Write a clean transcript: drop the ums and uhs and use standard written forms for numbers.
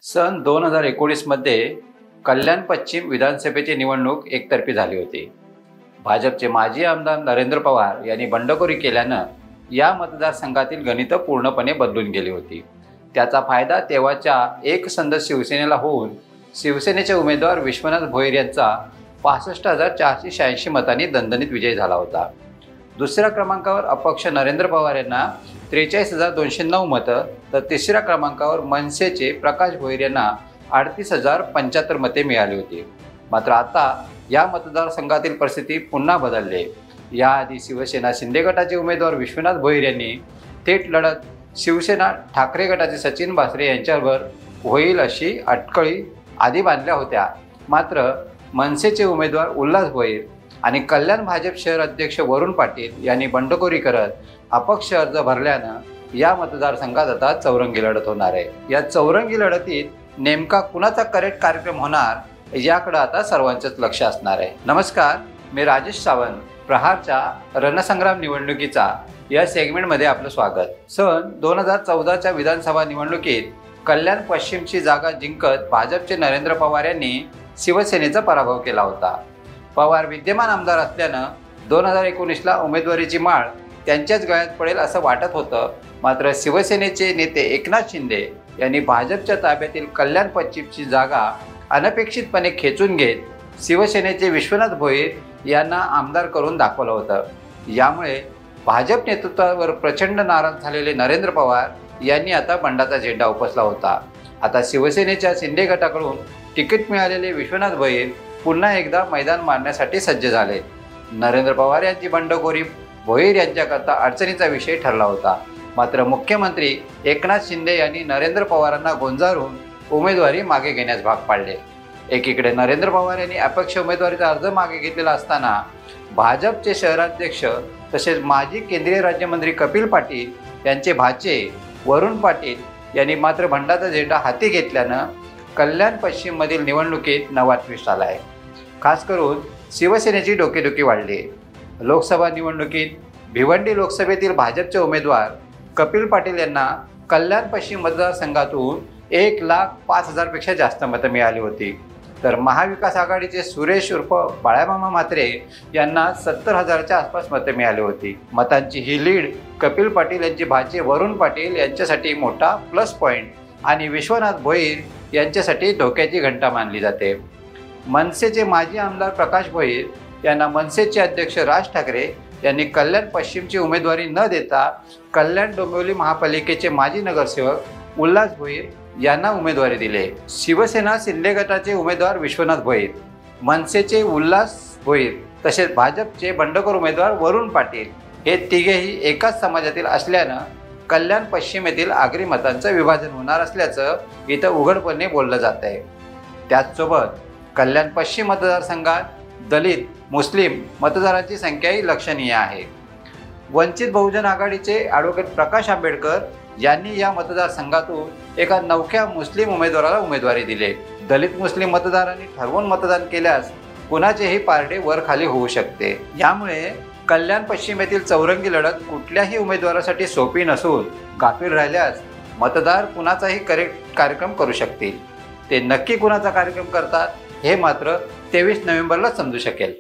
सन 2019 मध्ये कल्याण पश्चिम विधानसभेची निवडणूक एकतर्फी झाली होती. भाजपचे माजी आमदार नरेंद्र पवार यांनी बंडखोरी केल्यानं या मतदारसंघातील गणितं पूर्णपणे बदलून गेली होती. त्याचा फायदा तेव्हाच्या एकसंध शिवसेनेला होऊन शिवसेनेचे उमेदवार विश्वनाथ भोईर यांचा 65,486 मतांनी दणदणीत विजय झाला होता. दुसऱ्या क्रमांकावर अपक्ष नरेंद्र पवार यांना 43,209 मतं, तर तिसऱ्या क्रमांकावर मनसेचे प्रकाश भोईर यांना 38,075 मते मिळाली होती. मात्र आता या मतदारसंघातील परिस्थिती पुन्हा बदलली. याआधी शिवसेना शिंदे गटाचे उमेदवार विश्वनाथ भोईर यांनी थेट लढत शिवसेना ठाकरे गटाचे सचिन बासरे यांच्यावर होईल अशी अटकळी आधी बांधल्या होत्या. मात्र मनसेचे उमेदवार उल्हास भोईर आणि कल्याण भाजप शहर अध्यक्ष वरुण पाटील यांनी बंडखोरी करत अपक्ष अर्ज भरल्यानं या मतदारसंघात आता चौरंगी लढत होणार आहे. या चौरंगी लढतीत नेमका कुणाचा करेक्ट कार्यक्रम होणार याकडे आता सर्वांचंच लक्ष असणार आहे. नमस्कार, मी राजेश सावंत. प्रहारच्या रणसंग्राम निवडणुकीचा या सेगमेंटमध्ये आपलं स्वागत. सन 2014च्या विधानसभा निवडणुकीत कल्याण पश्चिमची जागा जिंकत भाजपचे नरेंद्र पवार यांनी शिवसेनेचा पराभव केला होता. पवार विद्यमान आमदार असल्यानं 2019ला उमेदवारीची माळ त्यांच्याच गळ्यात पडेल असं वाटत होतं. मात्र शिवसेनेचे नेते एकनाथ शिंदे यांनी भाजपच्या ताब्यातील कल्याण पश्चिमची जागा अनपेक्षितपणे खेचून घेत शिवसेनेचे विश्वनाथ भोईर यांना आमदार करून दाखवलं होतं. यामुळे भाजप नेतृत्वावर प्रचंड नाराज झालेले नरेंद्र पवार यांनी आता बंडाचा झेंडा उपसला होता. आता शिवसेनेच्या शिंदे गटाकडून तिकीट मिळालेले विश्वनाथ भोईर पुन्हा एकदा मैदान मारण्यासाठी सज्ज झाले. नरेंद्र पवार यांची बंडखोरी भोईर यांच्याकरता अडचणीचा विषय ठरला होता. मात्र मुख्यमंत्री एकनाथ शिंदे यांनी नरेंद्र पवारांना गोंजारून उमेदवारी मागे घेण्यास भाग पाडले. एकीकडे नरेंद्र पवार यांनी अपक्ष उमेदवारीचा अर्ज मागे घेतलेला असताना भाजपचे शहराध्यक्ष तसेच माजी केंद्रीय राज्यमंत्री कपिल पाटील यांचे भाचे वरुण पाटील यांनी मात्र बंडाचा झेंडा हाती घेतल्यानं कल्याण पश्चिममधील निवडणुकीत नवा ट्विस्ट आला आहे. खास करून शिवसेनेची डोकेदुखी वाढली. लोकसभा निवडणुकीत भिवंडी लोकसभेतील भाजपचे उमेदवार कपिल पाटील यांना कल्याण पश्चिम मतदारसंघातून 1,05,000 पेक्षा जास्त मतं मिळाली होती. तर महाविकास आघाडीचे सुरेश उर्फ बाळामामा म्हात्रे यांना 70,000च्या आसपास मतं मिळाली होती. मतांची ही लीड कपिल पाटील यांचे भाचे वरुण पाटील यांच्यासाठी मोठा प्लस पॉईंट आणि विश्वनाथ भोईर यांच्यासाठी धोक्याची घंटा मानली जाते. मनसेचे माजी आमदार प्रकाश भोईर यांना मनसेचे अध्यक्ष राज ठाकरे यांनी कल्याण पश्चिमची उमेदवारी न देता कल्याण डोंबिवली महापालिकेचे माजी नगरसेवक उल्हास भोईर यांना उमेदवारी दिले. शिवसेना शिंदे गटाचे उमेदवार विश्वनाथ भोईर, मनसेचे उल्हास भोईर तसेच भाजपचे बंडखोर उमेदवार वरुण पाटील हे तिघेही एकाच समाजातील असल्यानं कल्याण पश्चिम येथील आगरी मतांचं विभाजन होणार असल्याचं इथं उघडपणे बोललं जात आहे. त्याचसोबत कल्याण पश्चिम मतदारसंघात दलित मुस्लिम मतदारांची संख्याही लक्षणीय आहे. वंचित बहुजन आघाडीचे ॲडव्होकेट प्रकाश आंबेडकर यांनी या मतदारसंघातून एका नवख्या मुस्लिम उमेदवाराला उमेदवारी दिली. दलित मुस्लिम मतदारांनी ठरवून मतदान केल्यास कुणाचेही पारडे वर खाली होऊ शकते. यामुळे कल्याण पश्चिम येथील चौरंगी लढत कुठल्याही उमेदवारासाठी सोपी नसून गाफील राहिल्यास मतदार कुणाचाही करेक्ट कार्यक्रम करू शकतील. ते नक्की कुणाचा कार्यक्रम करतात हे मात्र 23 नोव्हेंबरला समजू शकेल.